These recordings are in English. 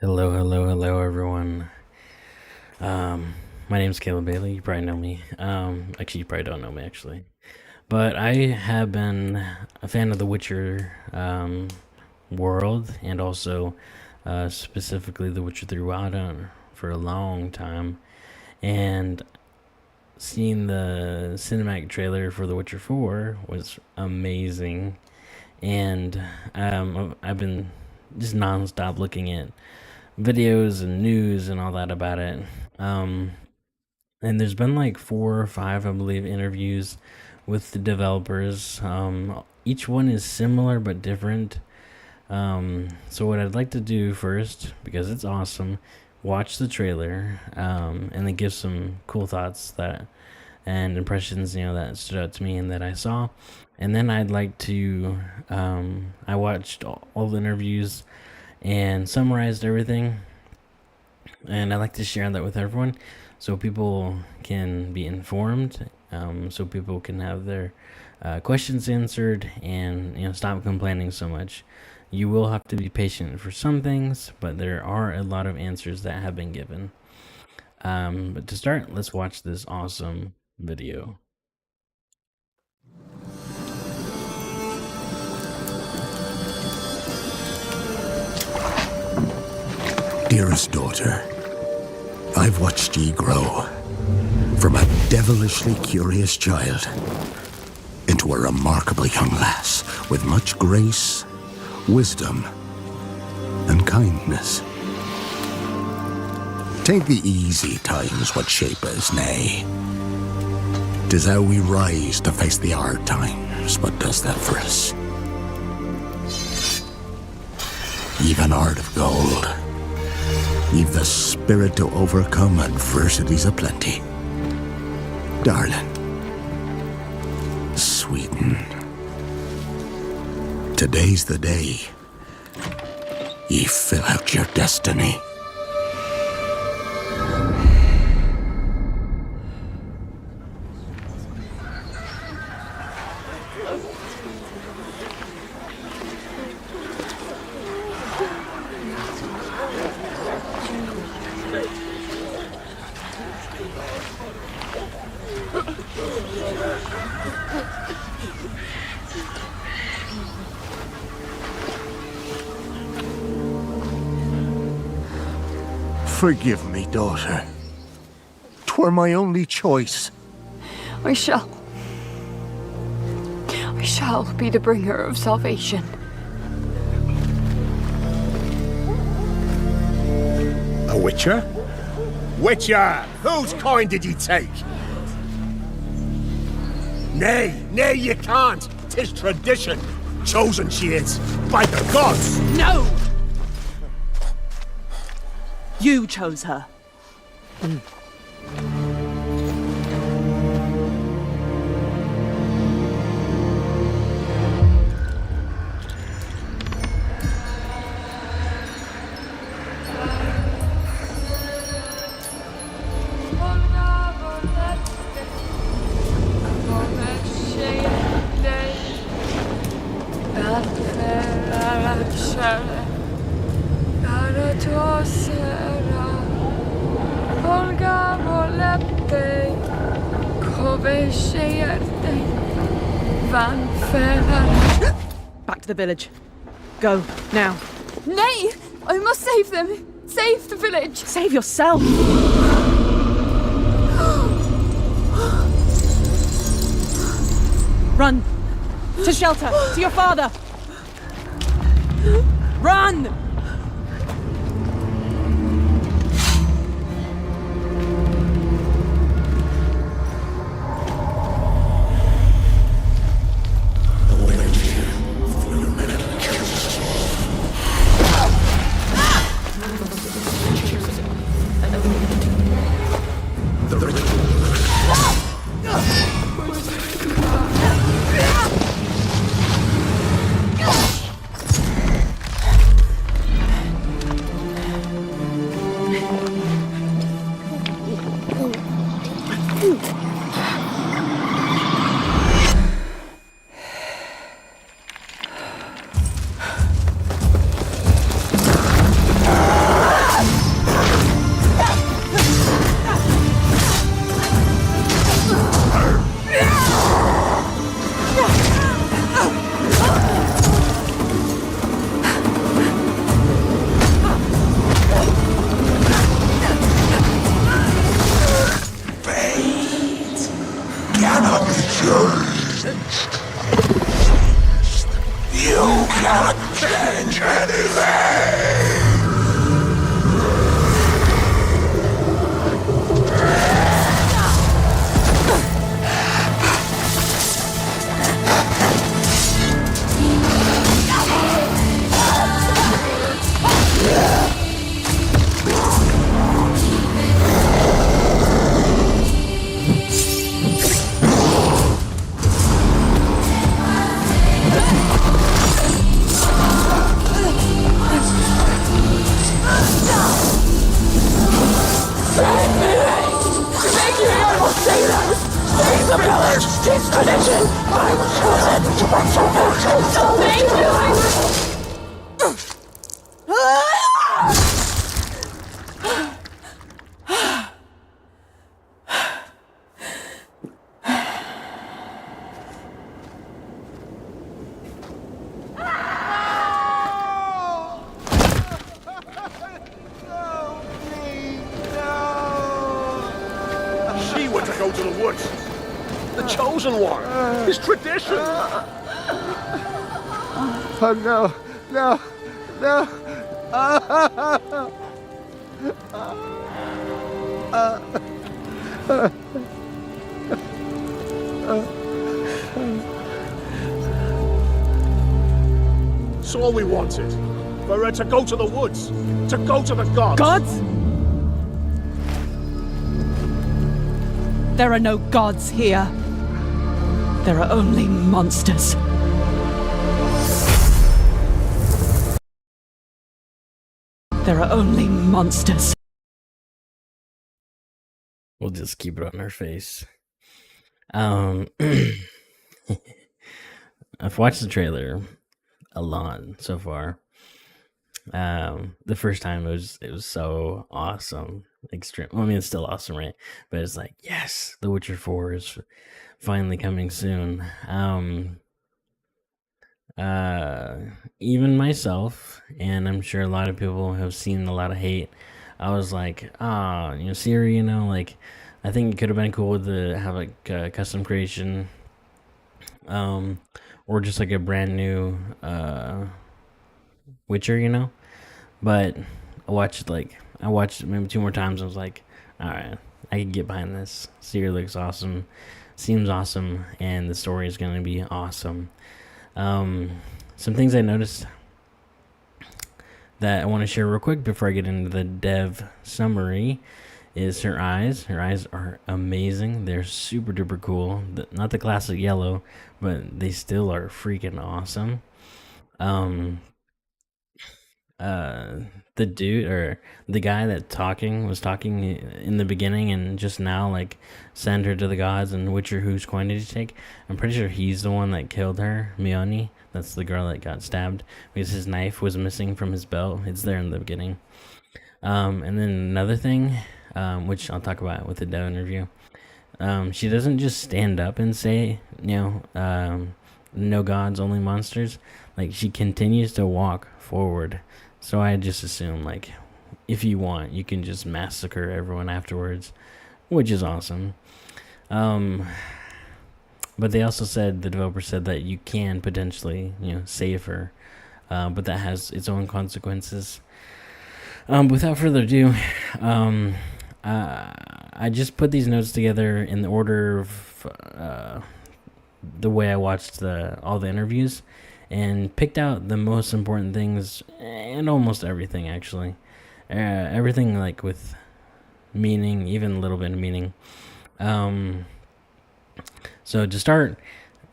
Hello, hello, hello, everyone. My name's Caleb Bailey. You probably know me. Actually, you probably don't know me, actually. But I have been a fan of The Witcher world and also specifically The Witcher 3 Wild Hunt for a long time. And seeing the cinematic trailer for The Witcher 4 was amazing. And I've been just nonstop looking at videos and news and all that about it. Um, and there's been like 4 or 5, I believe, interviews with the developers. Each one is similar but different. So what I'd like to do first, because it's awesome, watch the trailer, and then give some cool thoughts that and impressions, that stood out to me and that I saw. And then I'd like to, I watched all the interviews and summarized everything, and I like to share that with everyone so people can be informed, so people can have their questions answered and stop complaining so much. You will have to be patient for some things, but there are a lot of answers that have been given. But to start, let's watch this awesome video. Dearest daughter, I've watched ye grow from a devilishly curious child into a remarkable young lass with much grace, wisdom, and kindness. Tain't the easy times what shape us, nay. 'Tis how we rise to face the hard times what does that for us. Ye've an heart of gold. Ye've the spirit to overcome adversities aplenty. Darling, sweeten. Today's the day ye fill out your destiny. Forgive me, daughter. 'Twere my only choice. I shall be the bringer of salvation. A witcher? Witcher! Whose kind did ye take? Nay, you can't. 'Tis tradition. Chosen she is, by the gods! No! You chose her. Back to the village. Go, now. Nay! I must save them! Save the village! Save yourself! Run! To shelter! To your father! Run! revenge anyway! She went to go to the woods. The chosen one. His tradition. Oh no, no, no. It's all we wanted. For her to go to the woods. To go to the gods. Gods? There are no gods here. There are only monsters. There are only monsters. We'll just keep it on her face. I've watched the trailer a lot so far. The first time it was so awesome. Extreme. Well, I mean, it's still awesome, right? But it's like, yes, The Witcher 4 is finally coming soon. Even myself, and I'm sure a lot of people have seen a lot of hate. I was like, Ciri, like, I think it could have been cool to have like a custom creation, or just like a brand new Witcher, But I watched it maybe 2 more times. I was like, all right, I can get behind this. Ciri looks awesome, seems awesome, and the story is going to be awesome. Some things I noticed that I want to share real quick before I get into the dev summary is her eyes. Her eyes are amazing. They're super duper cool. Not the classic yellow, but they still are freaking awesome. The dude or the guy that was talking in the beginning and just now like send her to the gods and Witcher who's going to take. I'm pretty sure he's the one that killed her, Mioni. That's the girl that got stabbed because his knife was missing from his belt. It's there in the beginning. And then another thing, which I'll talk about with the dev interview. She doesn't just stand up and say, no gods, only monsters. Like, she continues to walk forward. So I just assume, like, if you want, you can just massacre everyone afterwards, which is awesome. But they also said, the developer said that you can potentially, save her, but that has its own consequences. Without further ado, I just put these notes together in the order of the way I watched all the interviews, and picked out the most important things, and almost everything actually, everything like with meaning, even a little bit of meaning. So to start,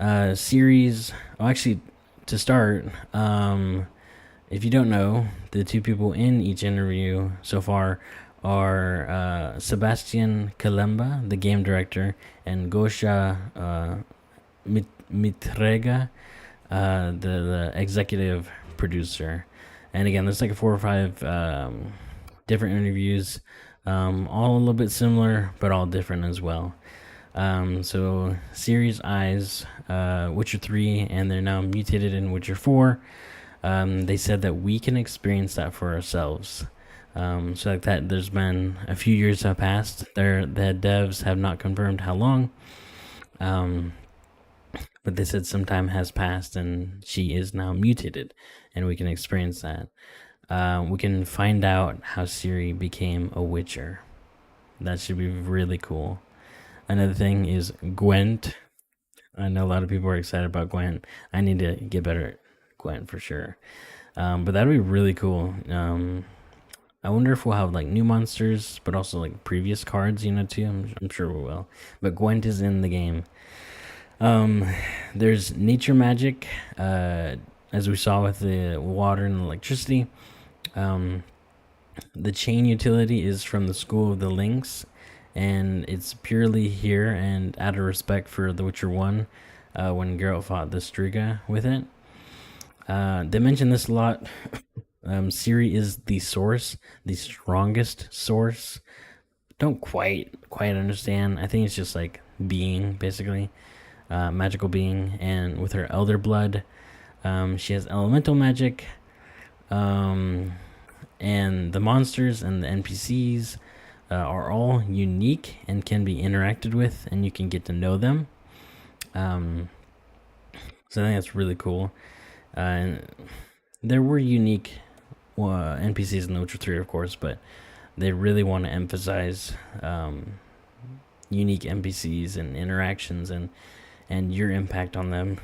if you don't know, the two people in each interview so far are Sebastian Kalemba, the game director, and Gosha Mitrega, the executive producer. And again, there's like 4 or 5 different interviews, all a little bit similar, but all different as well. So Ciri's eyes, Witcher 3, and they're now mutated in Witcher 4. They said that we can experience that for ourselves. So like that, there's been a few years have passed. The devs have not confirmed how long. But but they said some time has passed and she is now mutated, and we can experience that. We can find out how Ciri became a Witcher. That should be really cool. Another thing is Gwent. I know a lot of people are excited about Gwent. I need to get better at Gwent for sure. But that'd be really cool. I wonder if we'll have like new monsters, but also like previous cards, too. I'm sure we will. But Gwent is in the game. There's nature magic, as we saw with the water and electricity. The chain utility is from the School of the Lynx, and it's purely here and out of respect for The Witcher 1, when Geralt fought the Striga with it. They mention this a lot. Ciri is the source, the strongest source. Don't quite understand. I think it's just like being, basically, magical being. And with her elder blood, she has elemental magic. And the monsters and the NPCs are all unique and can be interacted with, and you can get to know them. So I think that's really cool. And there were unique NPCs in The Witcher 3, of course, but they really want to emphasize unique NPCs and interactions and your impact on them.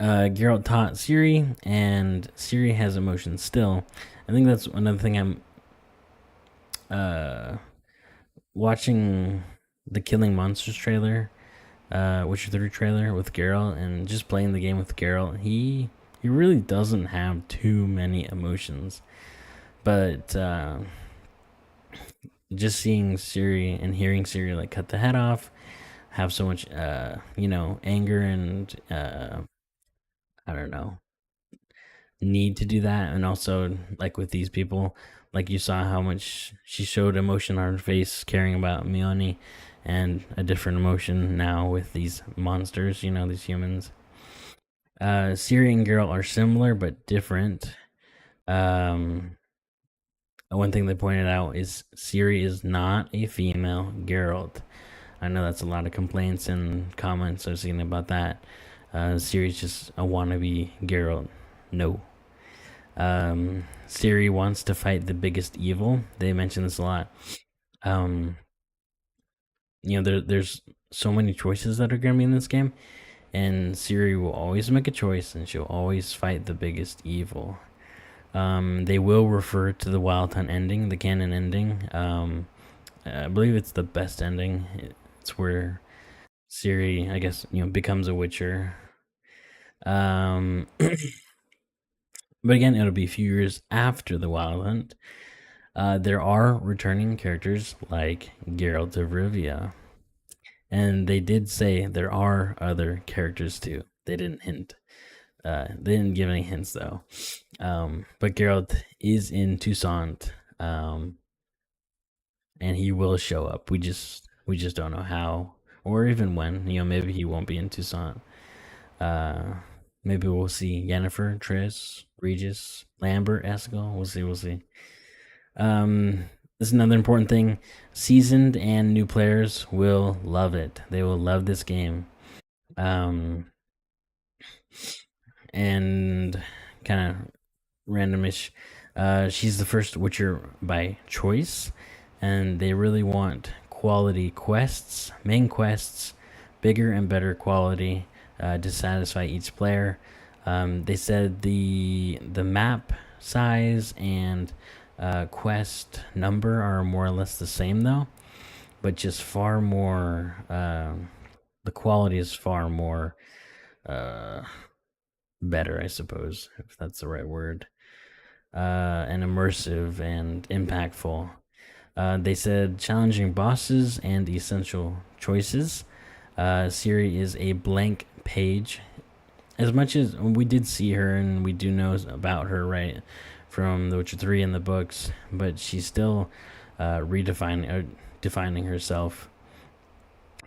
Geralt taught Ciri, and Ciri has emotions still. I think that's another thing. I'm watching the Killing Monsters trailer, Witcher 3 trailer with Geralt, and just playing the game with Geralt. He really doesn't have too many emotions, but just seeing Ciri and hearing Ciri like cut the head off, have so much anger and I don't know, need to do that. And also, like with these people, like you saw how much she showed emotion on her face caring about Mione, and a different emotion now with these monsters, these humans. Ciri and Geralt are similar but different. One thing they pointed out is Ciri is not a female Geralt. I know that's a lot of complaints and comments I've seen about that. Ciri's just a wannabe Geralt. No. Ciri wants to fight the biggest evil. They mention this a lot. There's so many choices that are going to be in this game, and Ciri will always make a choice, and she'll always fight the biggest evil. They will refer to the Wild Hunt ending, the canon ending. I believe it's the best ending. It's where Ciri, I guess, becomes a Witcher. But again, it'll be a few years after the Wild Hunt. There are returning characters like Geralt of Rivia, and they did say there are other characters too. They didn't hint. They didn't give any hints though. But Geralt is in Toussaint, and he will show up. We just don't know how or even when. Maybe he won't be in Toussaint. Maybe we'll see Yennefer, Triss, Regis, Lambert, Eskel. We'll see. This is another important thing. Seasoned and new players will love it. They will love this game. And kind of randomish. She's the first Witcher by choice, and they really want quality quests, main quests, bigger and better quality to satisfy each player. They said the map size and quest number are more or less the same though, but just far more. The quality is far more better, I suppose, if that's the right word, and immersive and impactful. They said challenging bosses and essential choices. Ciri is a blank page. As much as we did see her and we do know about her, right, from The Witcher 3 and the books, but she's still defining herself.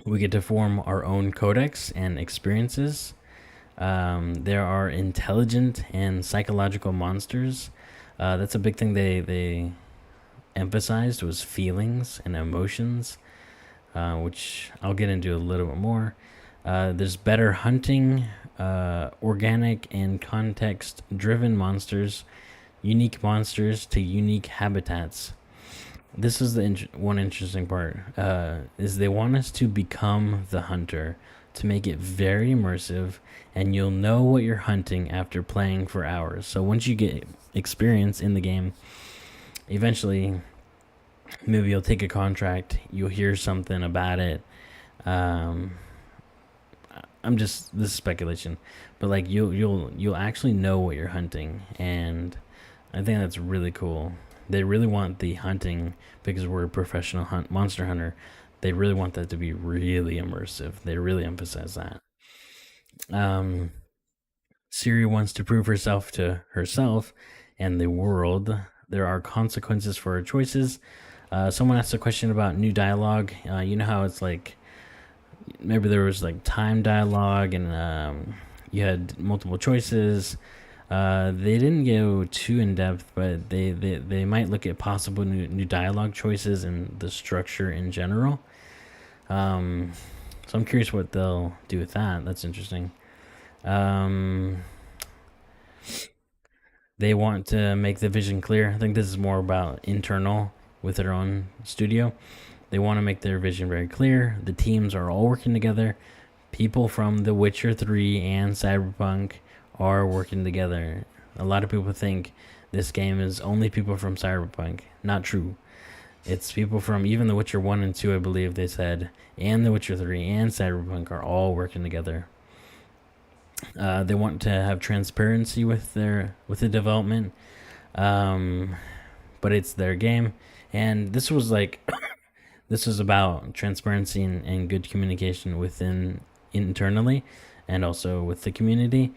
We get to form our own codex and experiences. There are intelligent and psychological monsters. That's a big thing they emphasized, was feelings and emotions, which I'll get into a little bit more. There's better hunting, organic and context-driven monsters, unique monsters to unique habitats. This is the one interesting part, is they want us to become the hunter, to make it very immersive, and you'll know what you're hunting after playing for hours. So once you get experience in the game, eventually maybe you'll take a contract, you'll hear something about it. This is speculation, but like you'll actually know what you're hunting, and I think that's really cool. They really want the hunting, because we're a professional monster hunter. They really want that to be really immersive. They really emphasize that. Ciri wants to prove herself to herself and the world. There are consequences for her choices. Someone asked a question about new dialogue. You know how it's like, maybe there was like time dialogue, and you had multiple choices. They didn't go too in depth, but they might look at possible new dialogue choices and the structure in general. So I'm curious what they'll do with that. That's interesting. They want to make the vision clear. I think this is more about internal with their own studio. They want to make their vision very clear. The teams are all working together. People from The Witcher 3 and Cyberpunk are working together. A lot of people think this game is only people from Cyberpunk. Not true. It's people from even The Witcher 1 and 2, I believe they said, and The Witcher 3 and Cyberpunk are all working together. They want to have transparency with the development, but it's their game, and this was like this was about transparency and good communication within internally, and also with the community.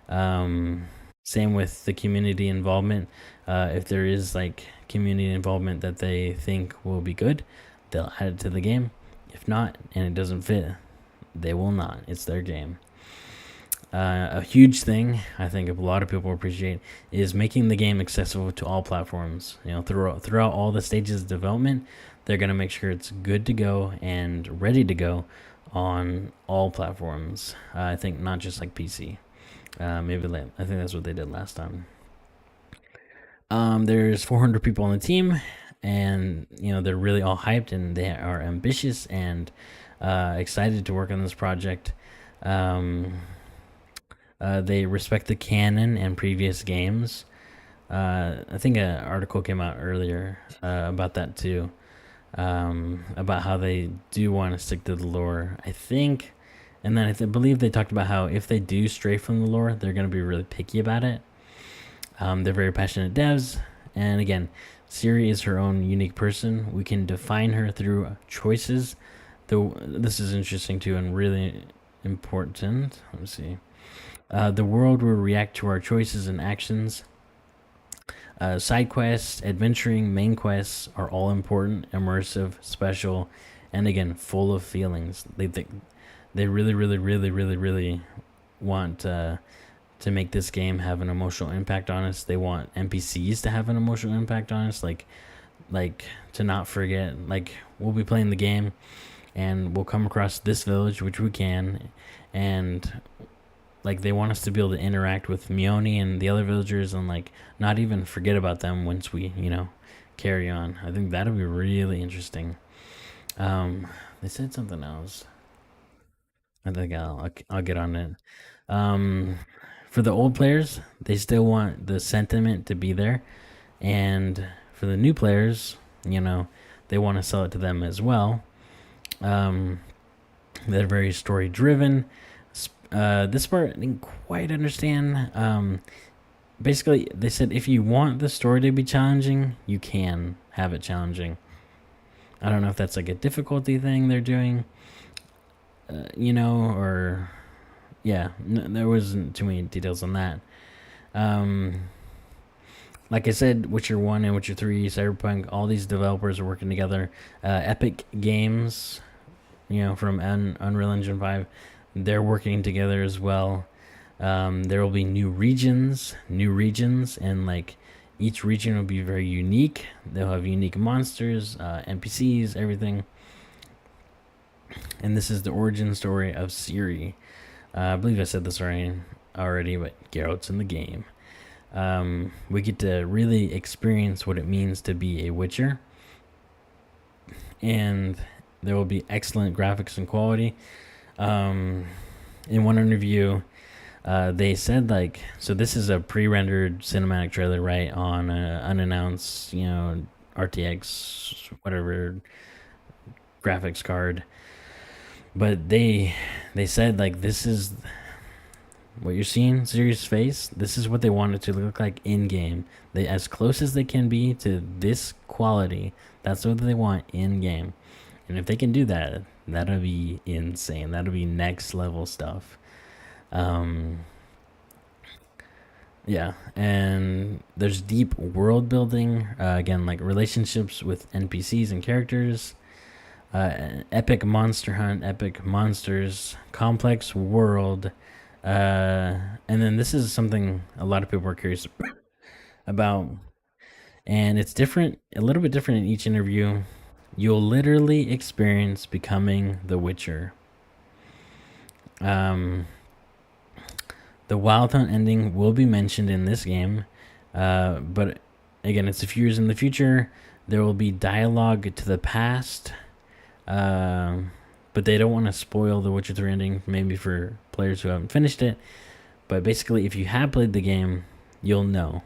Same with the community involvement. If there is like community involvement that they think will be good, they'll add it to the game. If not, and it doesn't fit, they will not. It's their game. A huge thing I think a lot of people appreciate is making the game accessible to all platforms. You know, throughout all the stages of development, they're going to make sure it's good to go and ready to go on all platforms. I think not just like PC. I think that's what they did last time. There's 400 people on the team, and you know they're really all hyped, and they are ambitious and excited to work on this project. They respect the canon and previous games. I think an article came out earlier about that too, about how they do want to stick to the lore, I think. And then I believe they talked about how if they do stray from the lore, they're going to be really picky about it. They're very passionate devs. And again, Ciri is her own unique person. We can define her through choices. Though this is interesting too and really important. Let me see. The world will react to our choices and actions. Side quests, adventuring, main quests are all important, immersive, special, and again, full of feelings. They really want to make this game have an emotional impact on us. They want NPCs to have an emotional impact on us, like to not forget. Like, we'll be playing the game, and we'll come across this village, which we can, and like they want us to be able to interact with Mione and the other villagers, and like not even forget about them once we, carry on. I think that'll be really interesting. They said something else. I think I'll get on it. For the old players, they still want the sentiment to be there, and for the new players, they want to sell it to them as well. They're very story driven. This part I didn't quite understand. Basically, they said if you want the story to be challenging, you can have it challenging. I don't know if that's like a difficulty thing they're doing, or yeah, there wasn't too many details on that. Like I said, Witcher 1 and Witcher 3, Cyberpunk, all these developers are working together. Epic Games, from Unreal Engine 5, they're working together as well. There will be new regions, and like each region will be very unique. They'll have unique monsters, NPCs, everything. and this is the origin story of Ciri. I believe I said this already, but Geralt's in the game. We get to really experience what it means to be a Witcher, and there will be excellent graphics and quality. In one interview, they said, like, so this is a pre-rendered cinematic trailer, right, on an unannounced, RTX whatever graphics card, but they said, like, this is what you're seeing, Ciri's face. This is what they want it to look like in game. They, as close as they can be to this quality, that's what they want in game. And if they can do that, that'll be insane. That'll be next level stuff. Yeah, and there's deep world building. Again, like relationships with NPCs and characters. Epic monster hunt, epic monsters, complex world. And then this is something a lot of people are curious about, and it's different, a little bit different in each interview. You'll literally experience becoming the Witcher. The Wild Hunt ending will be mentioned in this game, but again, it's a few years in the future. There will be dialogue to the past, but they don't want to spoil the Witcher 3 ending, maybe for players who haven't finished it. But basically, if you have played the game, you'll know.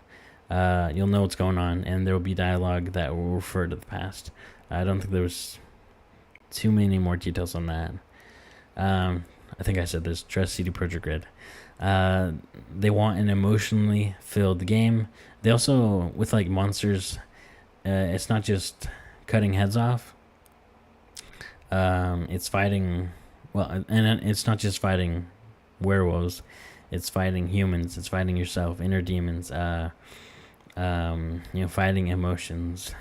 You'll know what's going on, and there will be dialogue that will refer to the past. I don't think there was too many more details on that. I think I said this. Trust CD Projekt Red. They want an emotionally filled game. They also, with like monsters, it's not just cutting heads off. It's fighting, well, and it's not just fighting werewolves. It's fighting humans. It's fighting yourself, inner demons. Fighting emotions.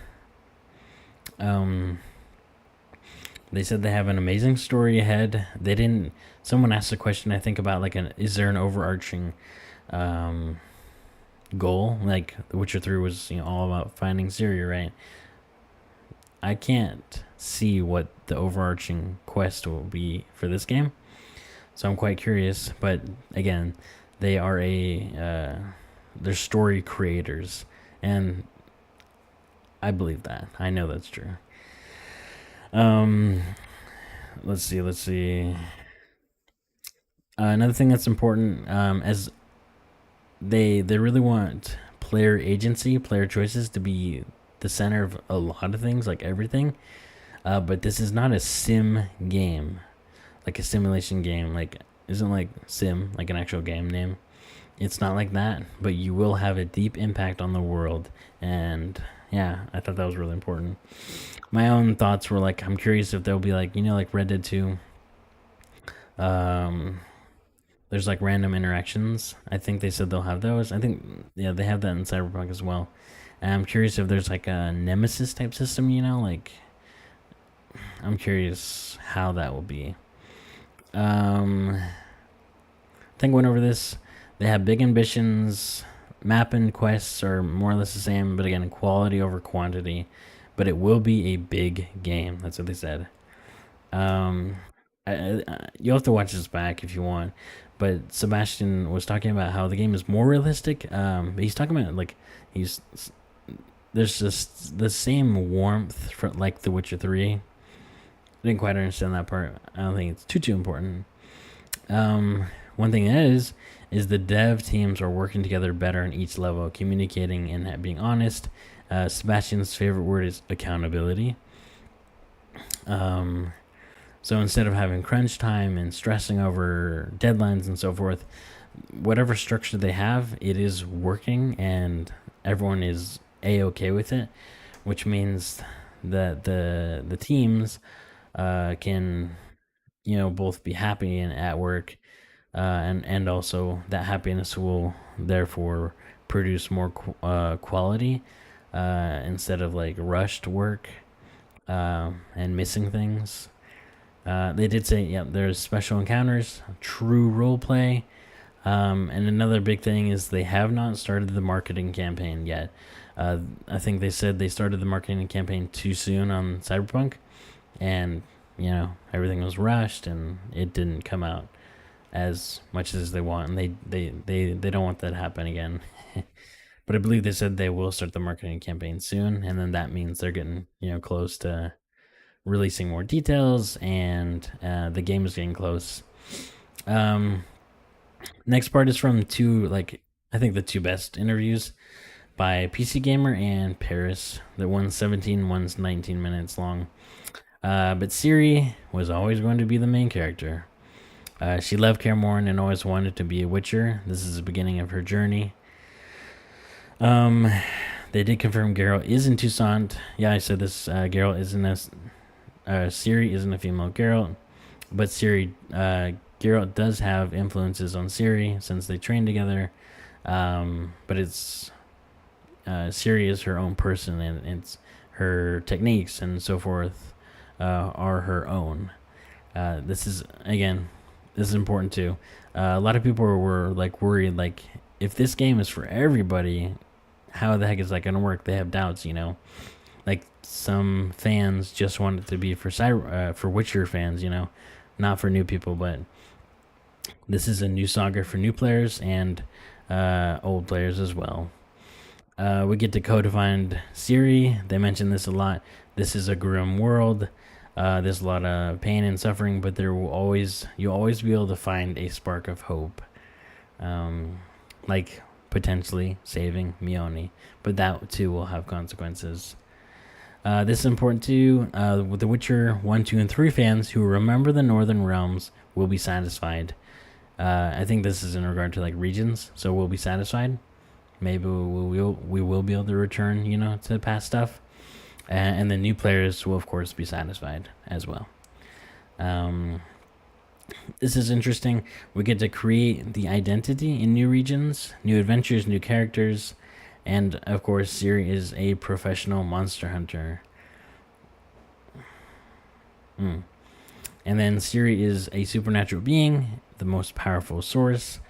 They said they have an amazing story ahead. They didn't. Someone asked a question, I think, about like is there an overarching goal? Like The Witcher 3 was, all about finding Ciri, right? I can't see what the overarching quest will be for this game, so I'm quite curious. But again, they are they're story creators, and I believe that. I know that's true. Let's see. Another thing that's important, as they really want player agency, player choices to be the center of a lot of things, like everything. But this is not a sim game, like a simulation game. Like, isn't like sim like an actual game name? It's not like that, but you will have a deep impact on the world, and yeah, I thought that was really important. My own thoughts were like, I'm curious if there'll be like, like Red Dead 2. There's like random interactions. I think they said they'll have those. I think, yeah, they have that in Cyberpunk as well. And I'm curious if there's like a Nemesis type system, like, I'm curious how that will be. I think I went over this. They have big ambitions. Map and quests are more or less the same, but again, quality over quantity. But it will be a big game. That's what they said. You'll have to watch this back if you want. But Sebastian was talking about how the game is more realistic. He's talking about like there's just the same warmth for like The Witcher 3. I didn't quite understand that part. I don't think it's too important. One thing is the dev teams are working together better in each level, communicating and being honest. Sebastian's favorite word is accountability. So instead of having crunch time and stressing over deadlines and so forth, whatever structure they have, it is working and everyone is a-okay with it, which means that the teams can both be happy and at work, and also that happiness will therefore produce more quality instead of like rushed work and missing things. They did say, there's special encounters, true role play, and another big thing is they have not started the marketing campaign yet. I think they said they started the marketing campaign too soon on Cyberpunk, and you know, everything was rushed and it didn't come out as much as they want, and they don't want that to happen again. But I believe they said they will start the marketing campaign soon, and then that means they're getting, you know, close to releasing more details, and the game is getting close. Next part is from I think the two best interviews by PC Gamer and Paris. The one's 17, one's 19 minutes long. But Ciri was always going to be the main character. She loved Kaer Morhen and always wanted to be a Witcher. This is the beginning of her journey. They did confirm Geralt is in Toussaint. Yeah, I said this. Geralt isn't Ciri isn't a female Geralt, but Geralt does have influences on Ciri since they train together. But it's Ciri is her own person, and it's her techniques and so forth are her own. This is important too. A lot of people were like worried, like if this game is for everybody, how the heck is that going to work? They have doubts, you know. Like some fans just want it to be for Witcher fans, you know, not for new people. But this is a new saga for new players and old players as well. We get to co-defined Ciri. They mention this a lot. This is a grim world. There's a lot of pain and suffering, but you'll always be able to find a spark of hope. Like potentially saving Mione, but that too will have consequences. This is important too. With The Witcher 1, 2, and 3 fans who remember the Northern Realms will be satisfied. I think this is in regard to like regions, so we'll be satisfied. Maybe we will be able to return, you know, to past stuff, and the new players will of course be satisfied as well. This is interesting. We get to create the identity in new regions, new adventures, new characters, and of course Ciri is a professional monster hunter. And then Ciri is a supernatural being, the most powerful source.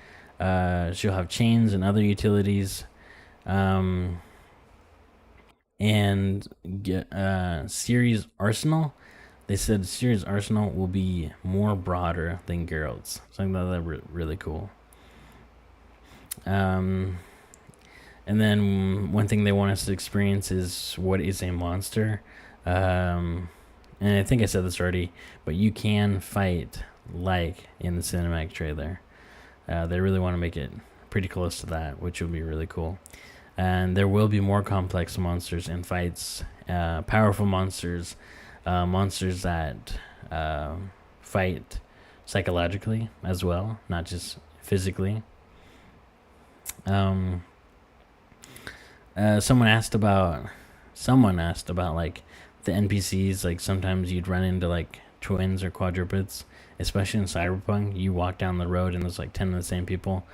She'll have chains and other utilities. And Ciri's arsenal, they said Ciri's arsenal will be more broader than Geralt's. So I think that's really cool. And then one thing they want us to experience is what is a monster. And I think I said this already, but you can fight like in the cinematic trailer. They really want to make it pretty close to that, which will be really cool. And there will be more complex monsters and fights, powerful monsters, monsters that fight psychologically as well, not just physically. Someone asked about like the NPCs. Like sometimes you'd run into like twins or quadrupeds, especially in Cyberpunk. You walk down the road and there's like 10 of the same people.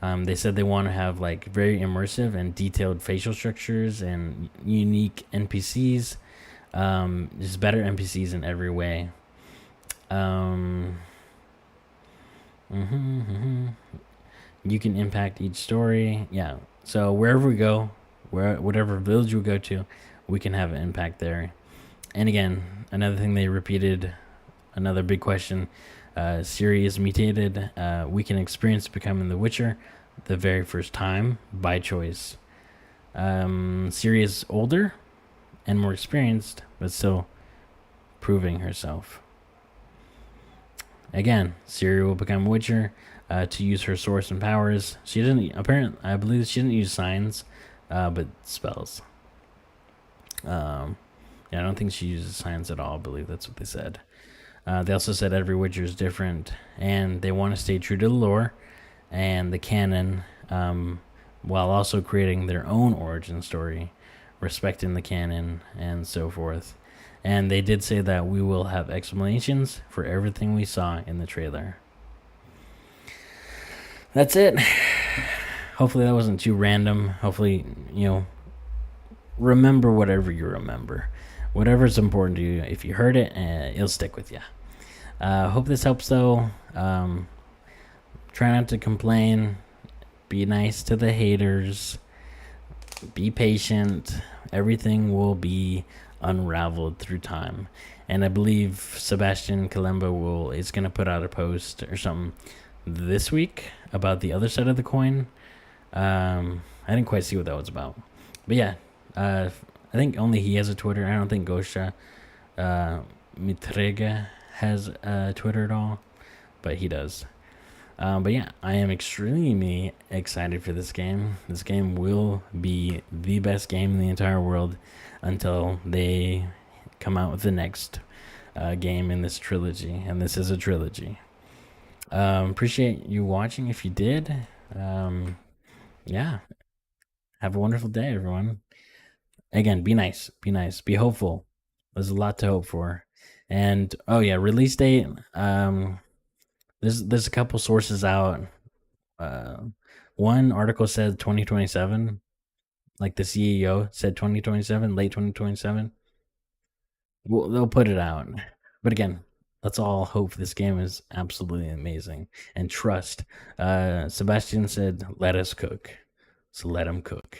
They said they want to have like very immersive and detailed facial structures and unique NPCs. Just better NPCs in every way. You can impact each story. Yeah. So wherever we go, whatever village we go to, we can have an impact there. And again, another thing they repeated, another big question, Ciri is mutated. We can experience becoming the Witcher the very first time by choice. Ciri is older and more experienced, but still proving herself. Again, Ciri will become Witcher to use her source and powers. She didn't I believe she didn't use signs, but spells. Yeah, I don't think she uses signs at all. I believe that's what they said. They also said every Witcher is different, and they want to stay true to the lore and the canon, while also creating their own origin story, respecting the canon and so forth. And they did say that we will have explanations for everything we saw in the trailer. That's it. Hopefully that wasn't too random. Hopefully, remember whatever you remember. Whatever's important to you. If you heard it, it'll stick with you. Hope this helps, though. Try not to complain. Be nice to the haters. Be patient. Everything will be unraveled through time. And I believe Sebastian Kalemba is going to put out a post or something this week about the other side of the coin. I didn't quite see what that was about. But yeah, I think only he has a Twitter. I don't think Gosha Mitrega has a Twitter at all, but he does. But yeah, I am extremely excited for this game. This game will be the best game in the entire world until they come out with the next game in this trilogy, and this is a trilogy. Appreciate you watching if you did. Yeah, have a wonderful day, everyone. Again, be nice, be hopeful. There's a lot to hope for. And oh yeah, release date. There's a couple sources out. One article said 2027. Like the CEO said 2027, late 2027. Well, they'll put it out. But again, let's all hope this game is absolutely amazing. And trust. Sebastian said, let us cook. So let him cook.